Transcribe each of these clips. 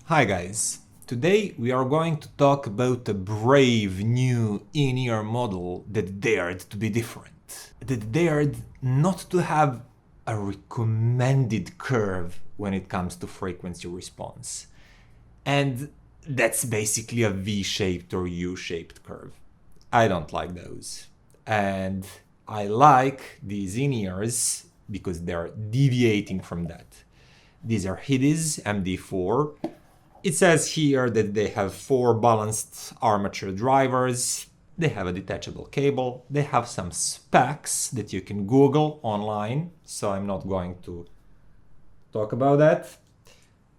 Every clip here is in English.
Hi guys, today we are going to talk about a brave new in-ear model that dared to be different. That dared not to have a recommended curve when it comes to frequency response. And that's basically a V-shaped or U-shaped curve. I don't like those. And I like these in-ears because they're deviating from that. These are Hidizs MD4. It says here that they have 4 balanced armature drivers, they have a detachable cable, they have some specs that you can Google online, so I'm not going to talk about that.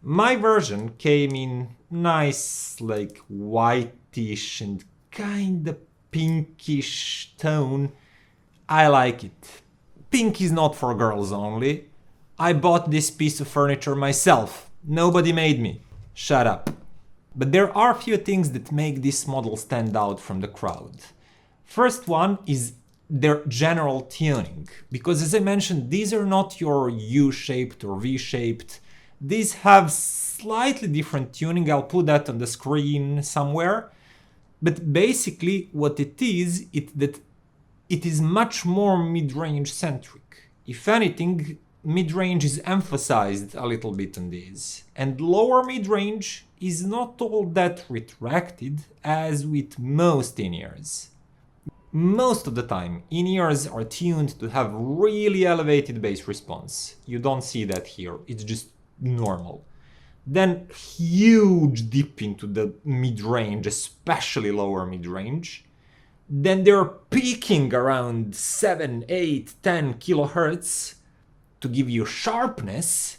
My version came in nice, like whitish and kinda pinkish tone. I like it. Pink is not for girls only. I bought this piece of furniture myself. Nobody made me. Shut up. But there are a few things that make this model stand out from the crowd. First one is their general tuning, because as I mentioned, these are not your U-shaped or V-shaped. These have slightly different tuning. I'll put that on the screen somewhere. But basically what it is that it is much more mid-range centric. If anything, mid-range is emphasized a little bit on these, and lower mid-range is not all that retracted as with most in-ears. Most of the time, in-ears are tuned to have really elevated bass response. You don't see that here, it's just normal. Then huge dip into the mid-range, especially lower mid-range. Then they're peaking around 7, 8, 10 kilohertz to give you sharpness,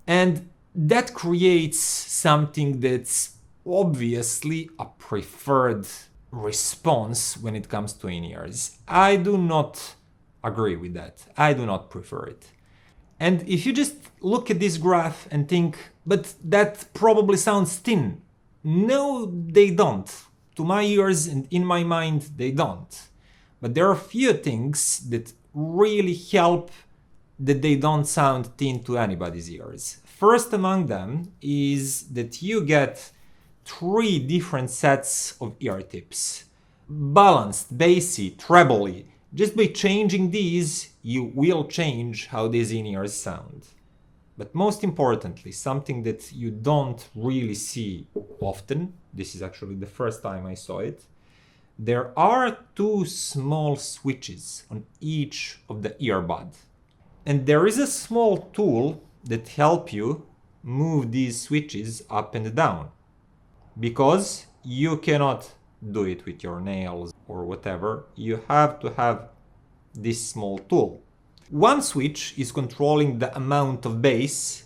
and that creates something that's obviously a preferred response when it comes to in-ears. I do not agree with that. I do not prefer it. And if you just look at this graph and think, but that probably sounds thin. No, they don't. To my ears and in my mind, they don't. But there are a few things that really help that they don't sound thin to anybody's ears. First among them is that you get 3 different sets of ear tips. Balanced, bassy, trebly. Just by changing these, you will change how these in-ears sound. But most importantly, something that you don't really see often, this is actually the first time I saw it, there are 2 small switches on each of the earbud. And there is a small tool that helps you move these switches up and down, because you cannot do it with your nails or whatever. You have to have this small tool. One switch is controlling the amount of bass,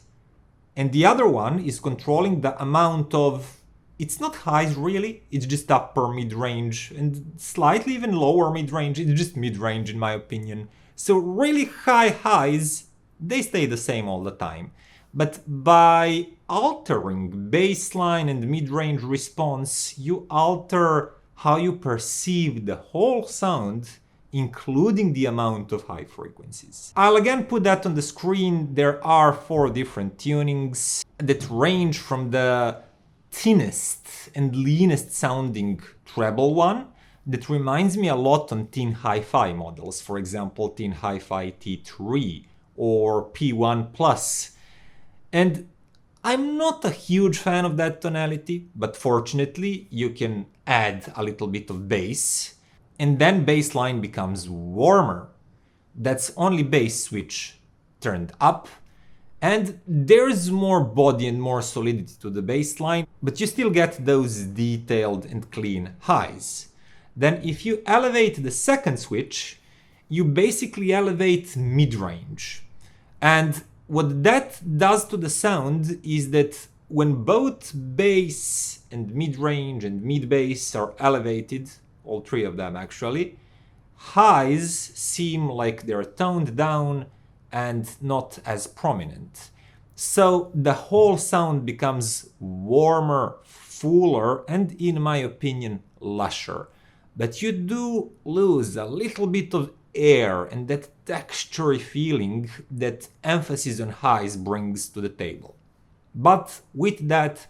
and the other one is controlling the amount of, it's not highs really, it's just upper mid-range and slightly even lower mid-range. It's just mid-range in my opinion. So really high highs, they stay the same all the time. But by altering baseline and mid-range response, you alter how you perceive the whole sound, including the amount of high frequencies. I'll again put that on the screen. There are 4 different tunings that range from the thinnest and leanest sounding treble one that reminds me a lot on thin hifi models, for example thin hifi T3 or P1 Plus. And I'm not a huge fan of that tonality, but fortunately you can add a little bit of bass, and then bassline becomes warmer. That's only bass switch turned up, and there's more body and more solidity to the bassline, but you still get those detailed and clean highs. Then if you elevate the second switch, you basically elevate mid-range. And what that does to the sound is that when both bass and mid-range and mid-bass are elevated, all 3 of them actually, highs seem like they're toned down and not as prominent. So the whole sound becomes warmer, fuller, and in my opinion, lusher. But you do lose a little bit of air and that textury feeling that emphasis on highs brings to the table. But with that,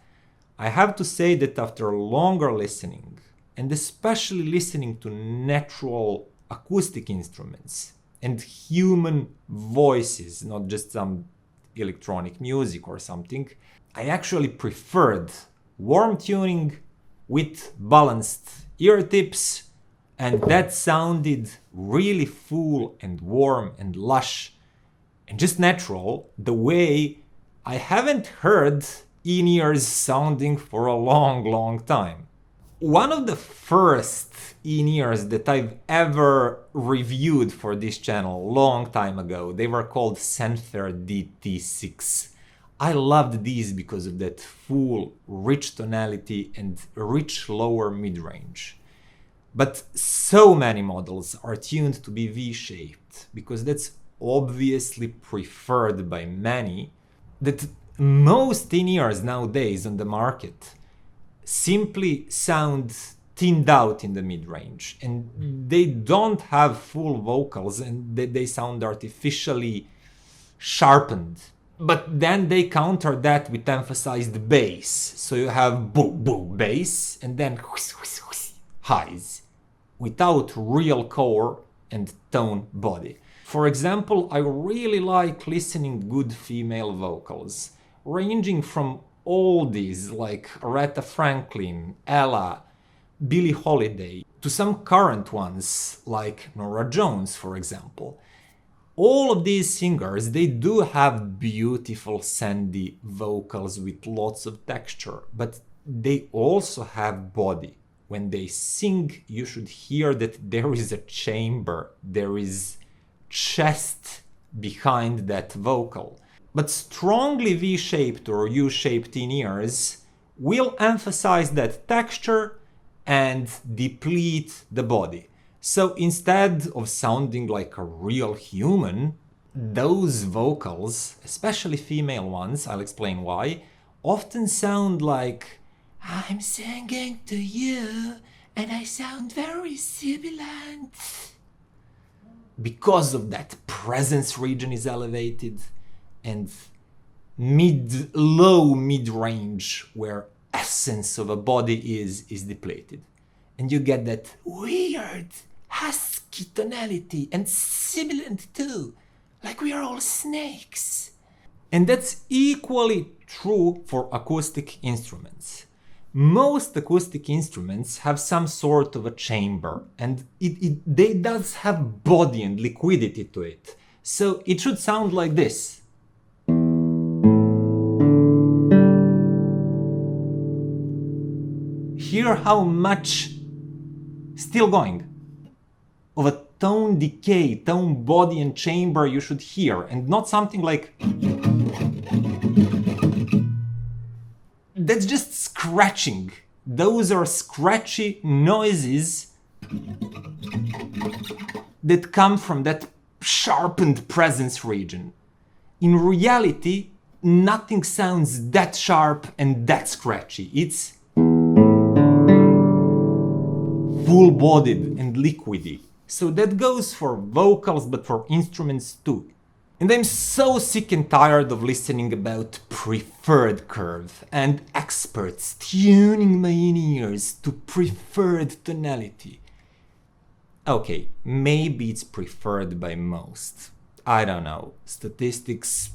I have to say that after longer listening, and especially listening to natural acoustic instruments and human voices, not just some electronic music or something, I actually preferred warm tuning with balanced ear tips, and that sounded really full and warm and lush and just natural, the way I haven't heard in-ears sounding for a long time. One of the first in-ears that I've ever reviewed for this channel long time ago, they were called Senfer DT6. I loved these because of that full, rich tonality and rich lower mid-range. But so many models are tuned to be V-shaped because that's obviously preferred by many, that most in-ears nowadays on the market simply sound thinned out in the mid-range, and they don't have full vocals, and they sound artificially sharpened. But then they counter that with emphasized bass, so you have boo boo bass and then highs without real core and tone body. For example, I really like listening good female vocals, ranging from oldies like Aretha Franklin, Ella, Billie Holiday, to some current ones like Norah Jones, for example. All of these singers, they do have beautiful sandy vocals with lots of texture, but they also have body. When they sing, you should hear that there is a chamber, there is chest behind that vocal. But strongly V-shaped or U-shaped in-ears will emphasize that texture and deplete the body. So instead of sounding like a real human, those vocals, especially female ones, I'll explain why, often sound like I'm singing to you and I sound very sibilant. Because of that, presence region is elevated and low mid-range where essence of a body is depleted. And you get that weird husky tonality and sibilant too, like we are all snakes. And that's equally true for acoustic instruments. Most acoustic instruments have some sort of a chamber, and they does have body and liquidity to it. So it should sound like this. Hear how much, still going, of a tone decay, tone body and chamber you should hear, and not something like... That's just scratching. Those are scratchy noises that come from that sharpened presence region. In reality, nothing sounds that sharp and that scratchy. It's full-bodied and liquidy. So that goes for vocals, but for instruments too. And I'm so sick and tired of listening about preferred curve and experts tuning my in-ears to preferred tonality. Okay, maybe it's preferred by most. I don't know. Statistics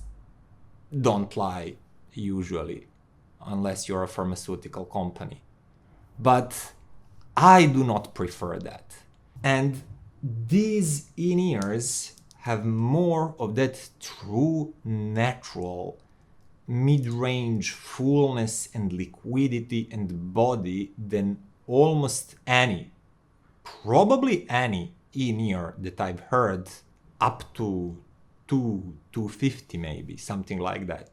don't lie, usually, unless you're a pharmaceutical company. But I do not prefer that. And these in-ears have more of that true natural mid-range fullness and liquidity and body than almost any, probably any in-ear that I've heard up to 250 maybe, something like that.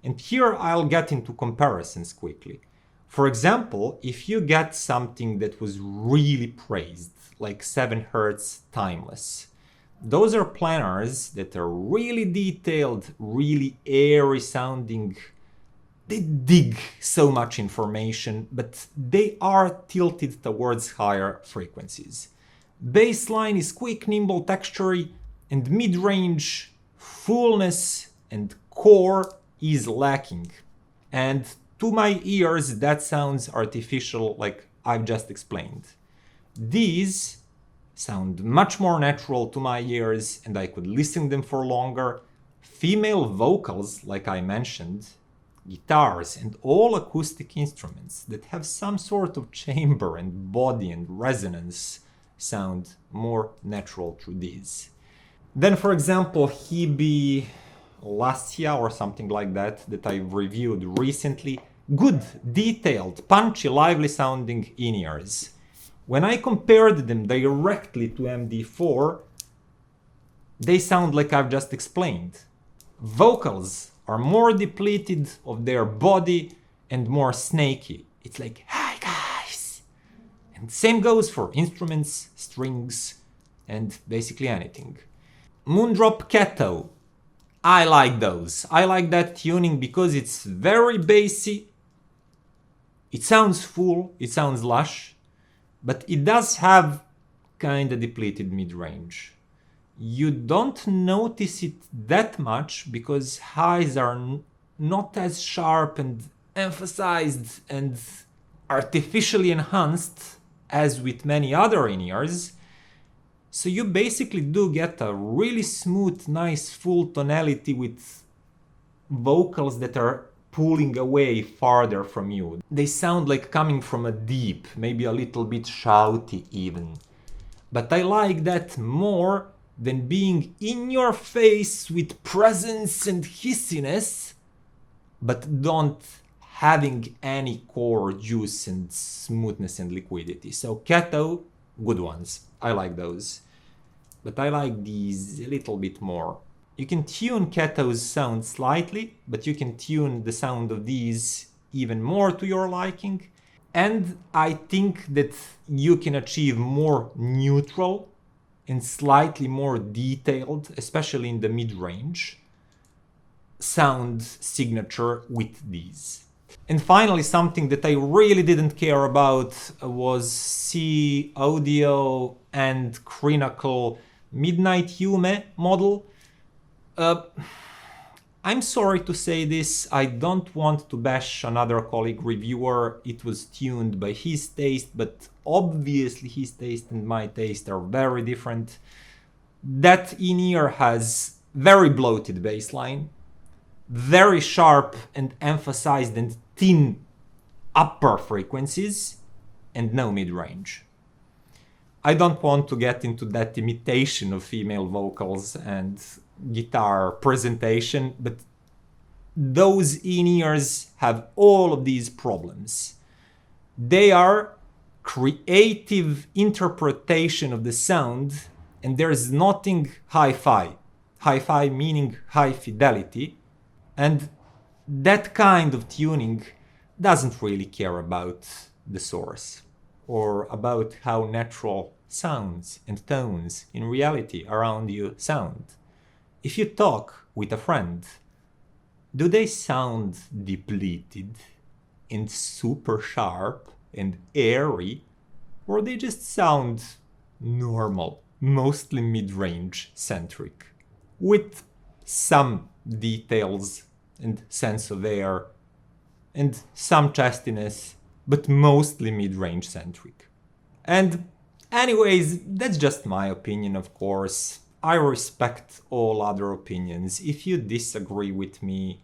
And here I'll get into comparisons quickly. For example, if you get something that was really praised, like 7 Hz Timeless, those are planars that are really detailed, really airy sounding. They dig so much information, but they are tilted towards higher frequencies. Bassline is quick, nimble, textury, and mid-range fullness and core is lacking. And To my ears, that sounds artificial, like I've just explained. These sound much more natural to my ears, and I could listen to them for longer. Female vocals, like I mentioned, guitars, and all acoustic instruments that have some sort of chamber and body and resonance sound more natural through these. Then, for example, Hiby Lasya or something like that I reviewed recently. Good, detailed, punchy, lively sounding in-ears. When I compared them directly to MD4, they sound like I've just explained. Vocals are more depleted of their body and more snaky. It's like, hi guys! And same goes for instruments, strings, and basically anything. Moondrop Kato. I like those. I like that tuning because it's very bassy. It sounds full, it sounds lush, but it does have kinda depleted mid-range. You don't notice it that much because highs are not as sharp and emphasized and artificially enhanced as with many other in-ears. So you basically do get a really smooth, nice full tonality with vocals that are pulling away farther from you. They sound like coming from a deep, maybe a little bit shouty even. But I like that more than being in your face with presence and hissiness, but don't having any core juice and smoothness and liquidity. So Kato, good ones. I like those. But I like these a little bit more. You can tune Kato's sound slightly, but you can tune the sound of these even more to your liking. And I think that you can achieve more neutral and slightly more detailed, especially in the mid-range, sound signature with these. And finally, something that I really didn't care about was SeeAudio and Crinacle Midnight Yume model. I'm sorry to say this, I don't want to bash another colleague reviewer. It was tuned by his taste, but obviously his taste and my taste are very different. That in-ear has very bloated bassline, very sharp and emphasized and thin upper frequencies, and no mid-range. I don't want to get into that imitation of female vocals and guitar presentation, but those in-ears have all of these problems. They are creative interpretation of the sound, and there's nothing hi-fi. Hi-fi meaning high fidelity, and that kind of tuning doesn't really care about the source or about how natural sounds and tones in reality around you sound. If you talk with a friend, do they sound depleted and super sharp and airy, or they just sound normal, mostly mid-range centric, with some details and sense of air and some chestiness, but mostly mid-range centric? And anyways, that's just my opinion, of course. I respect all other opinions. If you disagree with me,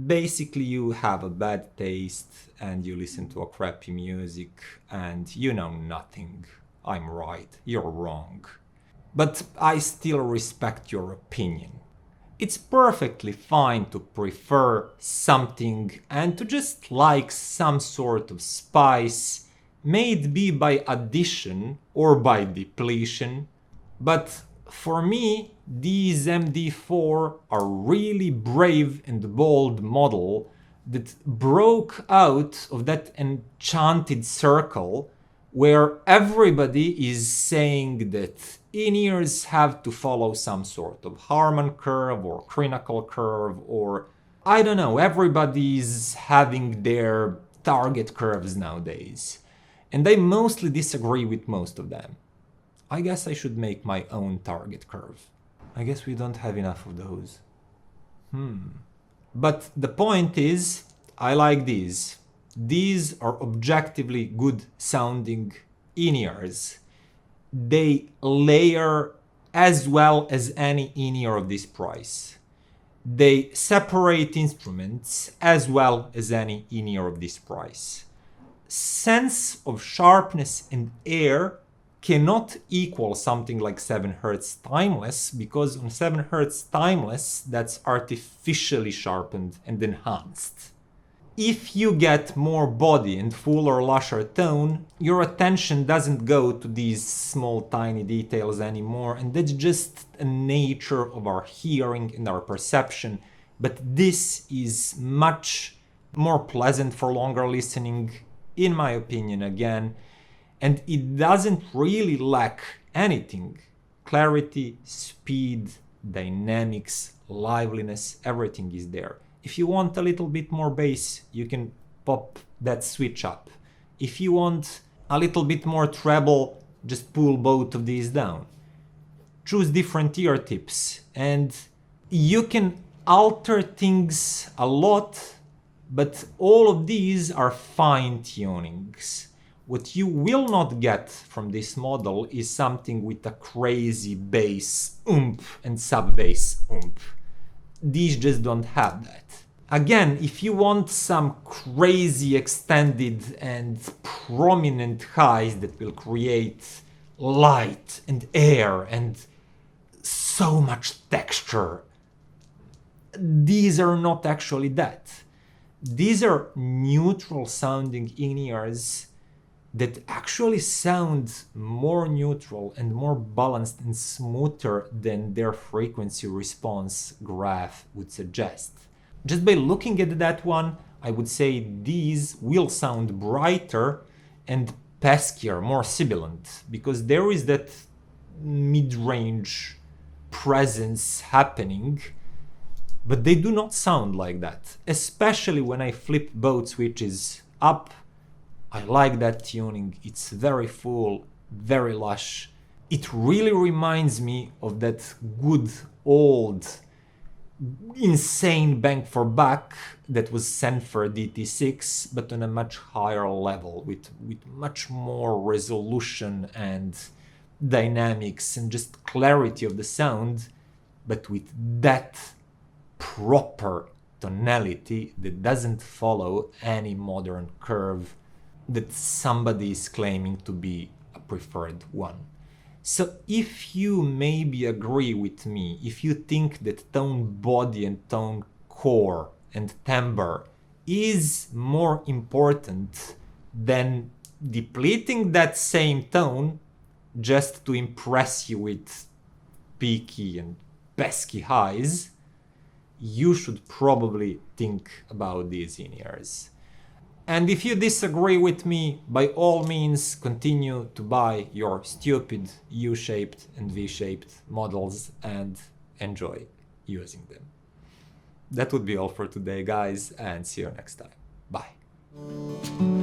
basically you have a bad taste and you listen to a crappy music and you know nothing. I'm right, you're wrong. But I still respect your opinion. It's perfectly fine to prefer something and to just like some sort of spice, may it be by addition or by depletion. But for me, these MD4 are really brave and bold model that broke out of that enchanted circle where everybody is saying that in-ears have to follow some sort of Harman curve or Crinacle curve, or I don't know, everybody's having their target curves nowadays. And I mostly disagree with most of them. I guess I should make my own target curve. I guess we don't have enough of those. But the point is, I like these. These are objectively good sounding in-ears. They layer as well as any in-ear of this price. They separate instruments as well as any in-ear of this price. Sense of sharpness and air cannot equal something like 7Hz timeless, because on 7Hz timeless, that's artificially sharpened and enhanced. If you get more body and fuller, lusher tone, your attention doesn't go to these small tiny details anymore, and that's just a nature of our hearing and our perception. But this is much more pleasant for longer listening, in my opinion again, and it doesn't really lack anything. Clarity, speed, dynamics, liveliness, everything is there. If you want a little bit more bass, you can pop that switch up. If you want a little bit more treble, just pull both of these down. Choose different ear tips, and you can alter things a lot, but all of these are fine tunings. What you will not get from this model is something with a crazy bass oomph and sub-bass oomph. These just don't have that. Again, if you want some crazy extended and prominent highs that will create light and air and so much texture, these are not actually that. These are neutral sounding in-ears that actually sound more neutral and more balanced and smoother than their frequency response graph would suggest. Just by looking at that one, I would say these will sound brighter and peskier, more sibilant, because there is that mid-range presence happening, but they do not sound like that, especially when I flip both switches up. I like that tuning. It's very full, very lush. It really reminds me of that good old insane bang for buck that was Senfer DT6, but on a much higher level, with much more resolution and dynamics and just clarity of the sound, but with that proper tonality that doesn't follow any modern curve that somebody is claiming to be a preferred one. So if you maybe agree with me, if you think that tone body and tone core and timbre is more important than depleting that same tone just to impress you with peaky and pesky highs, you should probably think about these in-ears. And if you disagree with me, by all means continue to buy your stupid U-shaped and V-shaped models and enjoy using them. That would be all for today, guys, and see you next time. Bye.